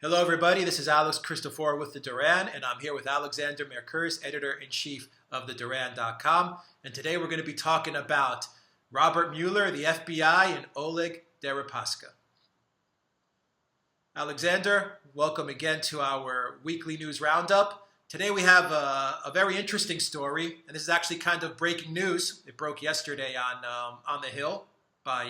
Hello, everybody. This is Christoforou with the Duran, and I'm here with Alexander Mercouris, editor-in-chief of theduran.com. And today we're going to be talking about Robert Mueller, the FBI, and Oleg Deripaska. Alexander, welcome again to our weekly news roundup. Today we have a very interesting story, and this is actually kind of breaking news. It broke yesterday on The Hill by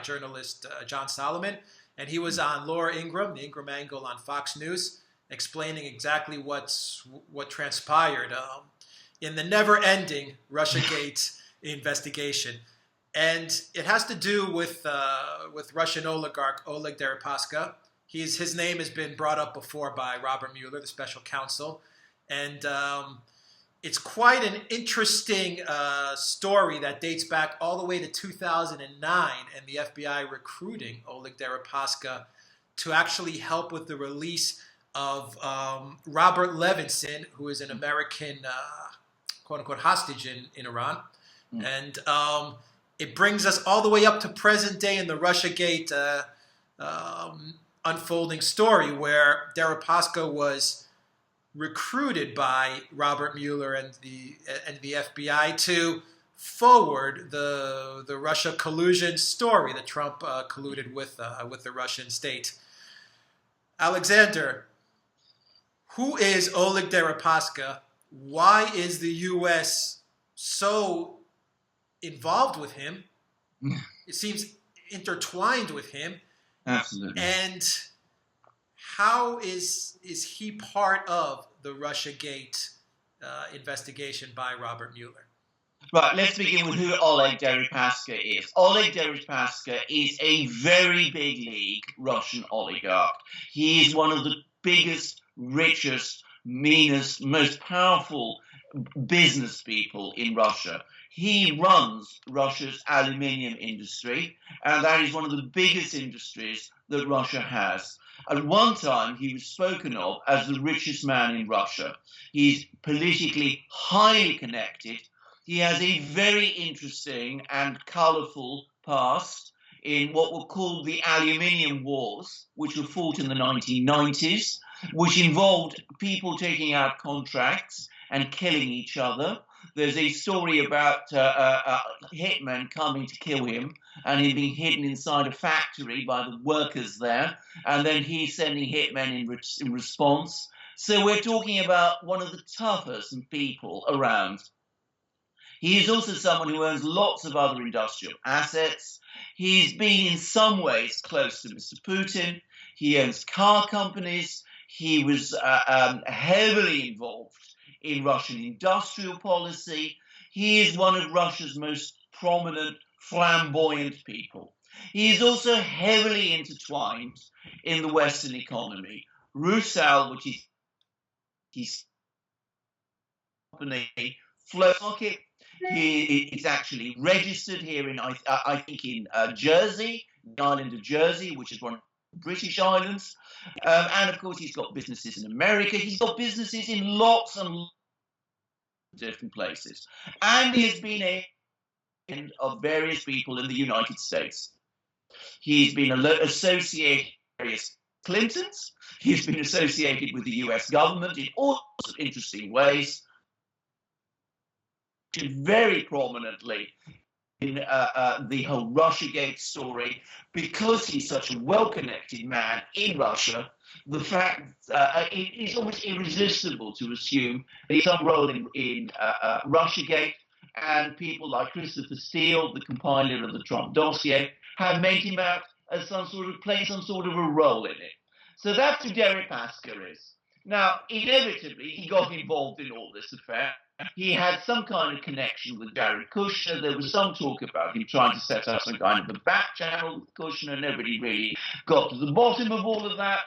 journalist John Solomon. And he was on Laura Ingraham, the Ingraham Angle on Fox News, explaining exactly what transpired in the never-ending Russiagate investigation. And it has to do with Russian oligarch Oleg Deripaska. His name has been brought up before by Robert Mueller, the special counsel. And it's quite an interesting story that dates back all the way to 2009 and the FBI recruiting Oleg Deripaska to actually help with the release of Robert Levinson, who is an American quote-unquote hostage in Iran. Mm. And it brings us all the way up to present day in the Russiagate unfolding story where Deripaska was recruited by Robert Mueller and the FBI to forward the Russia collusion story that Trump colluded with the Russian state. Alexander, who is Oleg Deripaska? Why is the U.S. so involved with him? It seems intertwined with him. Absolutely. And how is he part of the Russiagate investigation by Robert Mueller? Right, let's begin with who Oleg Deripaska is. Oleg Deripaska is a very big league Russian oligarch. He is one of the biggest, richest, meanest, most powerful business people in Russia. He runs Russia's aluminium industry, and that is one of the biggest industries that Russia has. At one time, he was spoken of as the richest man in Russia. He's politically highly connected. He has a very interesting and colourful past in what were called the aluminium wars, which were fought in the 1990s, which involved people taking out contracts and killing each other. There's a story about hitmen coming to kill him and him being hidden inside a factory by the workers there, and then he's sending hitmen in response. So we're talking about one of the toughest people around. He is also someone who owns lots of other industrial assets. He's been in some ways close to Mr. Putin. He owns car companies. He was heavily involved in Russian industrial policy. He is one of Russia's most prominent, flamboyant people. He is also heavily intertwined in the Western economy. Rusal, which is his company, float market. He is actually registered here in, I think, in Jersey, the island of Jersey, which is one of the British islands. And of course, he's got businesses in America. He's got businesses in lots and lots of different places. And he has been a friend of various people in the United States. He's been associated with various Clintons. He's been associated with the US government in all sorts of interesting ways. Very prominently in the whole Russiagate story, because he's such a well-connected man in Russia. The fact it is almost irresistible to assume that he's some role in Russiagate, and people like Christopher Steele, the compiler of the Trump dossier, have made him out as playing some sort of a role in it. So that's who Deripaska is. Now, inevitably, he got involved in all this affair. He had some kind of connection with Jared Kushner. There was some talk about him trying to set up some kind of a back channel with Kushner. Nobody really got to the bottom of all of that.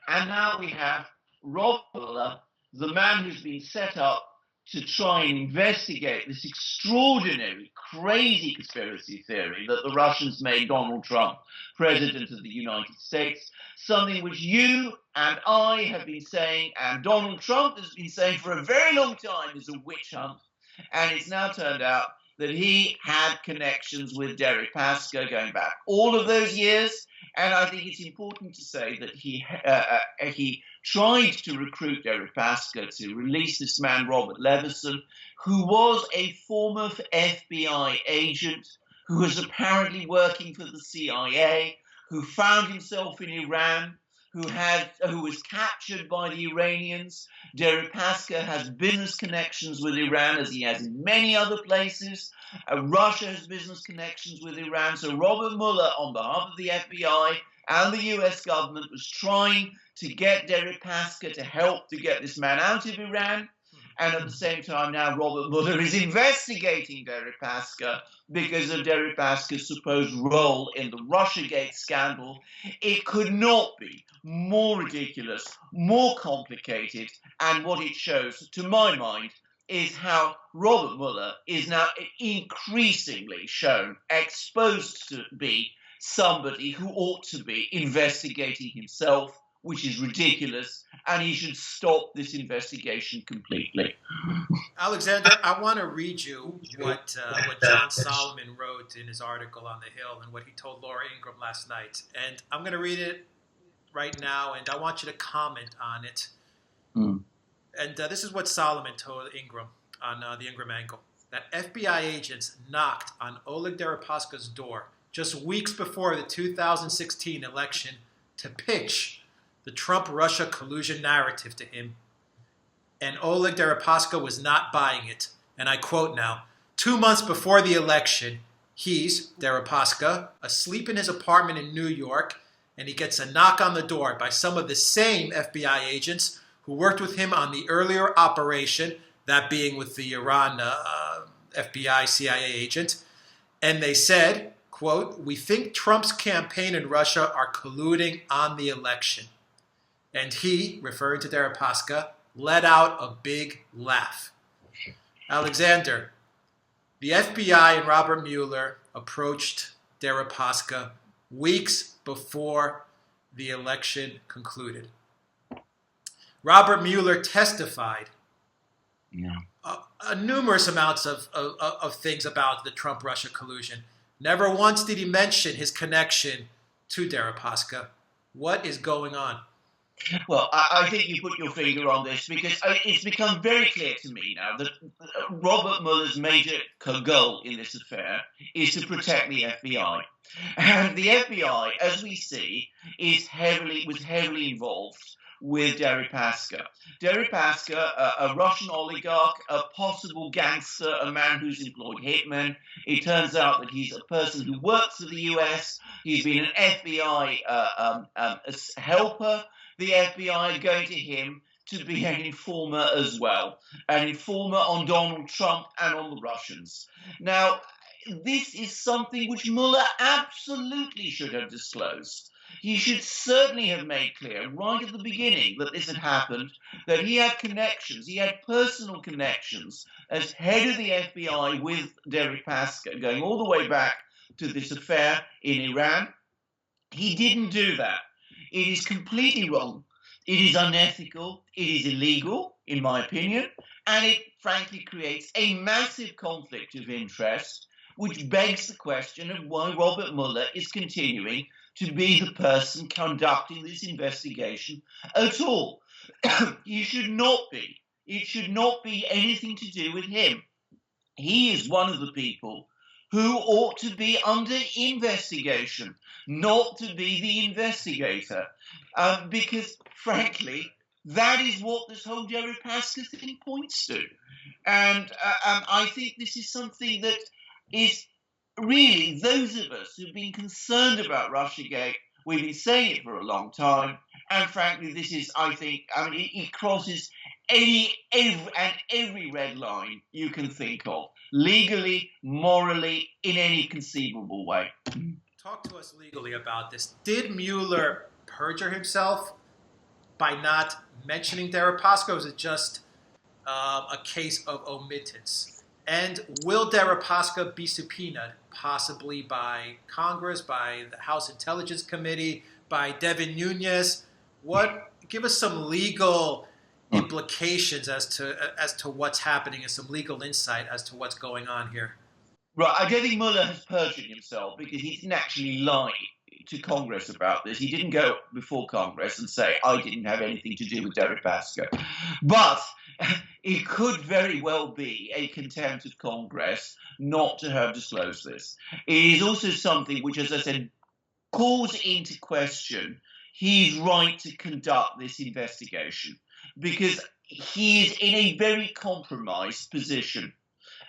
And now we have Robert Mueller, the man who's been set up to try and investigate this extraordinary, crazy conspiracy theory that the Russians made Donald Trump president of the United States, something which you and I have been saying, and Donald Trump has been saying for a very long time, is a witch hunt. And it's now turned out that he had connections with Deripaska going back all of those years, And I think it's important to say that he tried to recruit Deripaska to release this man, Robert Levinson, who was a former FBI agent, who was apparently working for the CIA, who found himself in Iran, who was captured by the Iranians. Deripaska has business connections with Iran, as he has in many other places. Russia has business connections with Iran. So Robert Mueller, on behalf of the FBI and the US government, was trying to get Deripaska to help to get this man out of Iran. And at the same time, now Robert Mueller is investigating Deripaska because of Deripaska's supposed role in the Russiagate scandal. It could not be more ridiculous, more complicated, and what it shows, to my mind, is how Robert Mueller is now increasingly shown, exposed to be somebody who ought to be investigating himself, which is ridiculous, and he should stop this investigation completely. Alexander, I want to read you what John Solomon wrote in his article on The Hill and what he told Laura Ingraham last night. And I'm going to read it right now, and I want you to comment on it. And this is what Solomon told Ingraham on the Ingraham Angle, that FBI agents knocked on Oleg Deripaska's door just weeks before the 2016 election to pitch the Trump-Russia collusion narrative to him. And Oleg Deripaska was not buying it. And I quote now, 2 months before the election, he's, Deripaska, asleep in his apartment in New York, and he gets a knock on the door by some of the same FBI agents who worked with him on the earlier operation, that being with the Iran FBI CIA agent. And they said, quote, "We think Trump's campaign in Russia are colluding on the election." And he, referring to Deripaska, let out a big laugh. Alexander, the FBI and Robert Mueller approached Deripaska weeks before the election concluded. Robert Mueller testified numerous amounts of things about the Trump-Russia collusion. Never once did he mention his connection to Deripaska. What is going on? Well, I think you put your finger on this because it's become very clear to me now that Robert Mueller's major goal in this affair is to protect the FBI. And the FBI, as we see, was heavily involved with Deripaska. Deripaska, a Russian oligarch, a possible gangster, a man who's employed hitmen. It turns out that he's a person who works for the US. He's been an FBI helper. The FBI going to him to be an informer as well, an informer on Donald Trump and on the Russians. Now, this is something which Mueller absolutely should have disclosed. He should certainly have made clear right at the beginning that this had happened, that he had connections, he had personal connections as head of the FBI with Deripaska, going all the way back to this affair in Iran. He didn't do that. It is completely wrong. It is unethical. It is illegal, in my opinion, and it frankly creates a massive conflict of interest, which begs the question of why Robert Mueller is continuing to be the person conducting this investigation at all. He should not be. It should not be anything to do with him. He is one of the people who ought to be under investigation, not to be the investigator. Because, frankly, that is what this whole Deripaska thing points to. And I think this is something that is really, those of us who've been concerned about Russiagate, we've been saying it for a long time. And frankly, this is, I think, it crosses every red line you can think of, legally, morally, in any conceivable way. Talk to us legally about this. Did Mueller perjure himself by not mentioning Deripaska, or was it just a case of omittance? And will Deripaska be subpoenaed, possibly by Congress, by the House Intelligence Committee, by Devin Nunes? Give us some legal implications as to what's happening and some legal insight as to what's going on here. Right, I don't think Mueller has perjured himself because he didn't actually lie to Congress about this. He didn't go before Congress and say, I didn't have anything to do with Deripaska. But it could very well be a contempt of Congress not to have disclosed this. It is also something which, as I said, calls into question his right to conduct this investigation, because he is in a very compromised position.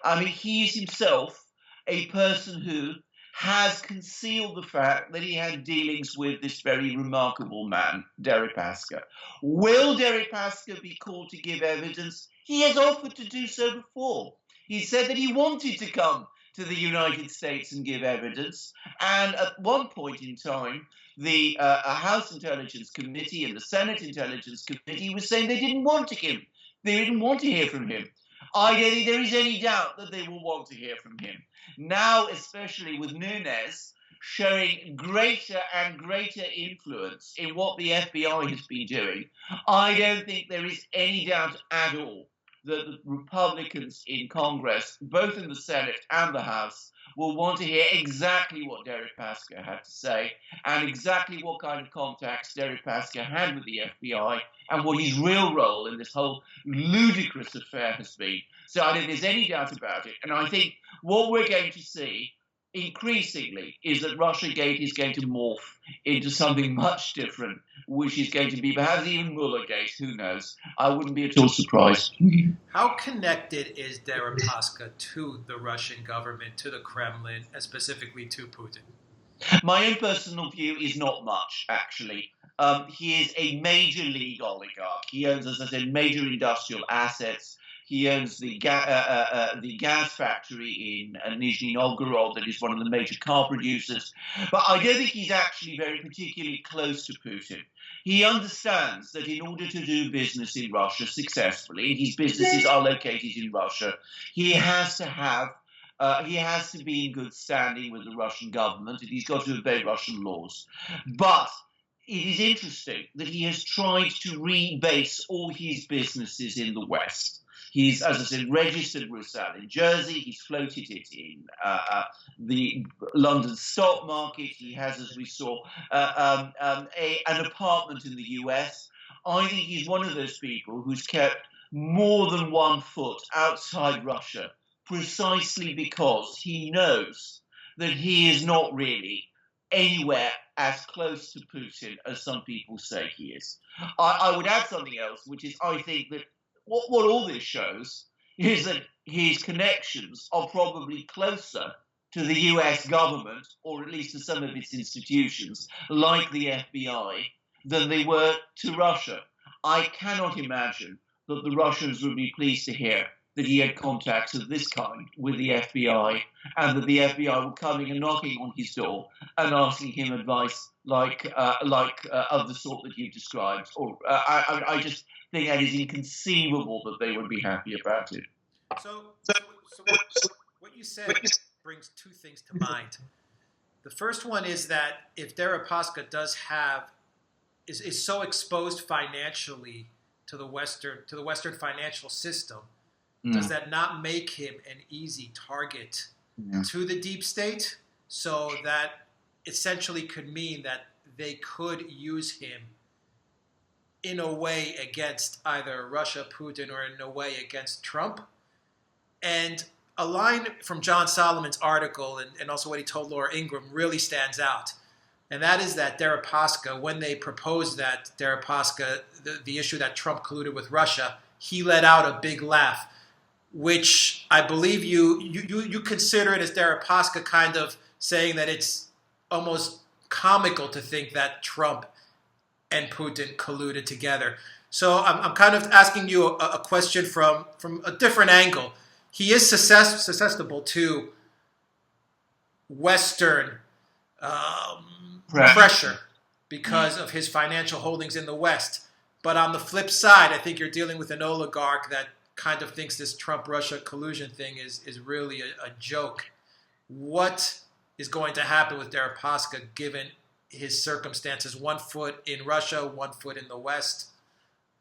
I mean, he is himself a person who has concealed the fact that he had dealings with this very remarkable man, Deripaska. Will Deripaska be called to give evidence? He has offered to do so before. He said that he wanted to come to the United States and give evidence. And at one point in time, the House Intelligence Committee and the Senate Intelligence Committee was saying they didn't want to hear from him. I don't think there is any doubt that they will want to hear from him. Now, especially with Nunes showing greater and greater influence in what the FBI has been doing, I don't think there is any doubt at all that the Republicans in Congress, both in the Senate and the House, will want to hear exactly what Deripaska had to say and exactly what kind of contacts Deripaska had with the FBI and what his real role in this whole ludicrous affair has been. So I don't think there's any doubt about it. And I think what we're going to see increasingly is that Russiagate is going to morph into something much different, which is going to be perhaps even Muellergate, who knows. I wouldn't be at all surprised. How connected is Deripaska to the Russian government, to the Kremlin, and specifically to Putin? My own personal view is not much, actually. He is a major league oligarch. He owns, as I said, major industrial assets. He owns the gas factory in Nizhny Novgorod that is one of the major car producers. But I don't think he's actually very particularly close to Putin. He understands that in order to do business in Russia successfully, and his businesses are located in Russia, he has to be in good standing with the Russian government, and he's got to obey Russian laws. But it is interesting that he has tried to rebase all his businesses in the West. He's, as I said, registered Rusal in Jersey. He's floated it in the London stock market. He has, as we saw, an apartment in the US. I think he's one of those people who's kept more than 1 foot outside Russia precisely because he knows that he is not really anywhere as close to Putin as some people say he is. I would add something else, which is I think that what all this shows is that his connections are probably closer to the US government, or at least to some of its institutions, like the FBI, than they were to Russia. I cannot imagine that the Russians would be pleased to hear that he had contacts of this kind with the FBI, and that the FBI were coming and knocking on his door and asking him advice like of the sort that you've described. Or I just think that is inconceivable that they would be happy about it. So what you said brings two things to mind. The first one is that if Deripaska is so exposed financially to the Western financial system, does that not make him an easy target to the deep state? So that essentially could mean that they could use him in a way against either Russia, Putin, or in a way against Trump. And a line from John Solomon's article and also what he told Laura Ingraham really stands out. And that is that Deripaska, when they proposed that Deripaska, the issue that Trump colluded with Russia, he let out a big laugh, which I believe you consider it as Deripaska kind of saying that it's almost comical to think that Trump and Putin colluded together. So I'm kind of asking you a question from a different angle. He is susceptible to Western pressure because of his financial holdings in the West. But on the flip side, I think you're dealing with an oligarch that kind of thinks this Trump-Russia collusion thing is really a joke. What is going to happen with Deripaska given his circumstances? 1 foot in Russia, 1 foot in the West.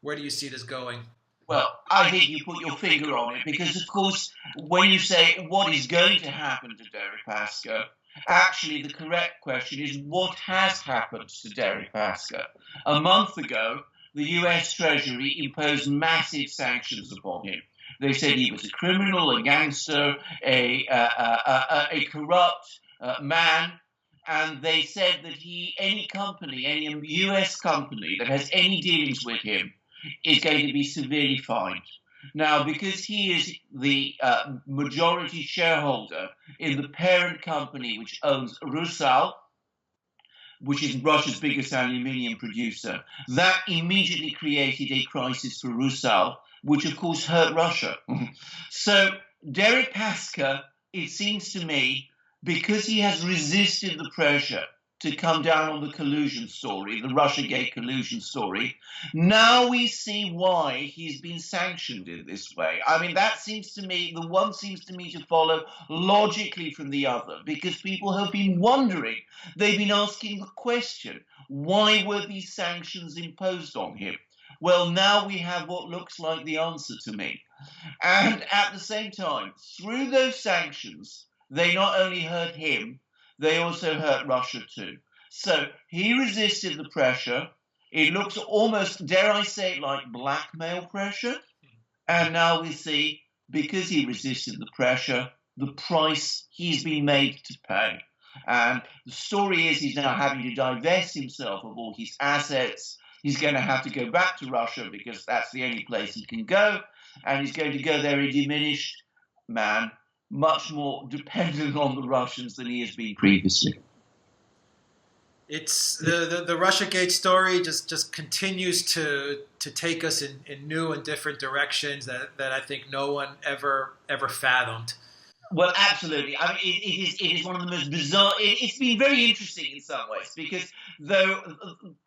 Where do you see this going? Well, I think you put your finger on it because, of course, when you say what is going to happen to Deripaska, Actually, the correct question is what has happened to Deripaska? A month ago, the US Treasury imposed massive sanctions upon him. They said he was a criminal, a gangster, a corrupt man, and they said that any company, any US company that has any dealings with him is going to be severely fined. Now, because he is the majority shareholder in the parent company which owns Rusal, which is Russia's biggest aluminium producer, that immediately created a crisis for Rusal, which of course hurt Russia. So Deripaska, it seems to me, because he has resisted the pressure to come down on the collusion story, the Russiagate collusion story, now we see why he's been sanctioned in this way. I mean, that seems to me, the one seems to me to follow logically from the other, because people have been wondering, they've been asking the question, why were these sanctions imposed on him? Well, now we have what looks like the answer to me. And at the same time, through those sanctions, they not only hurt him, they also hurt Russia too. So he resisted the pressure. It looks almost, dare I say it, like blackmail pressure. And now we see, because he resisted the pressure, the price he's been made to pay. And the story is he's now having to divest himself of all his assets. He's going to have to go back to Russia because that's the only place he can go. And he's going to go there a diminished man, much more dependent on the Russians than he has been previously. It's the Russiagate story just continues to take us in new and different directions that I think no one ever fathomed. Well, absolutely. I mean, it is one of the most bizarre. It's been very interesting in some ways because though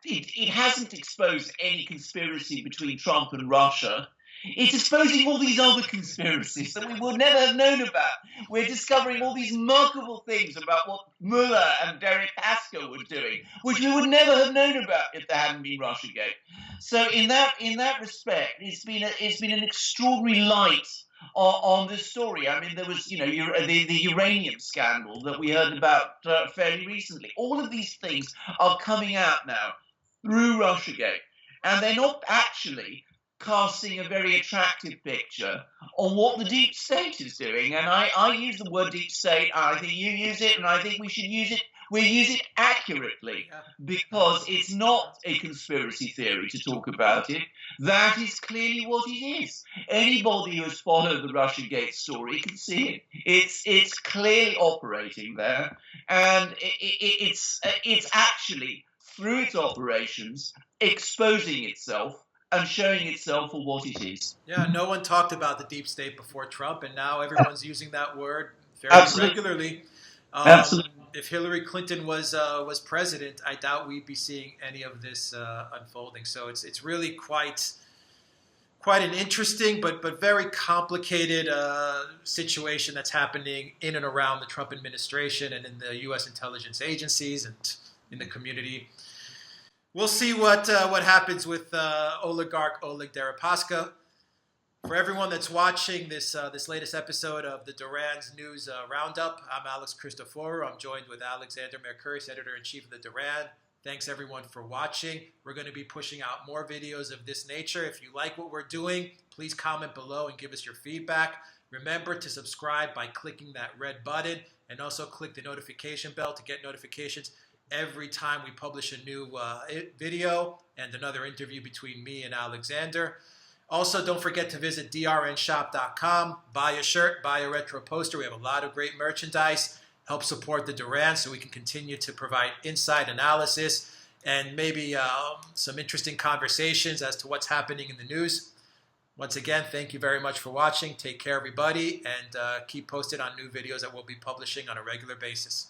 it hasn't exposed any conspiracy between Trump and Russia, it's exposing all these other conspiracies that we would never have known about. We're discovering all these remarkable things about what Mueller and Deripaska were doing, which we would never have known about if there hadn't been Russiagate. So in that respect, it's been an extraordinary light on this story. I mean, there was, the uranium scandal that we heard about fairly recently. All of these things are coming out now through Russiagate, and they're not actually casting a very attractive picture on what the deep state is doing. And I use the word deep state, I think you use it, and I think we should use it. We use it accurately because it's not a conspiracy theory to talk about it. That is clearly what it is. Anybody who has followed the Russiagate story can see it. It's clearly operating there, and it's actually, through its operations, exposing itself and showing itself for what it is. Yeah, no one talked about the deep state before Trump, and now everyone's using that word very regularly. Absolutely. If Hillary Clinton was president, I doubt we'd be seeing any of this unfolding. So it's really quite an interesting but very complicated situation that's happening in and around the Trump administration and in the U.S. intelligence agencies and in the community. We'll see what happens with oligarch Oleg Deripaska. For everyone that's watching this latest episode of the Duran's News Roundup, I'm Alex Christoforou. I'm joined with Alexander Mercouris, editor-in-chief of the Duran. Thanks, everyone, for watching. We're going to be pushing out more videos of this nature. If you like what we're doing, please comment below and give us your feedback. Remember to subscribe by clicking that red button and also click the notification bell to get notifications every time we publish a new video and another interview between me and Alexander. Also, don't forget to visit drnshop.com, buy a shirt, buy a retro poster. We have a lot of great merchandise. Help support the Duran so we can continue to provide inside analysis and maybe some interesting conversations as to what's happening in the news. Once again, thank you very much for watching. Take care, everybody, and keep posted on new videos that we'll be publishing on a regular basis.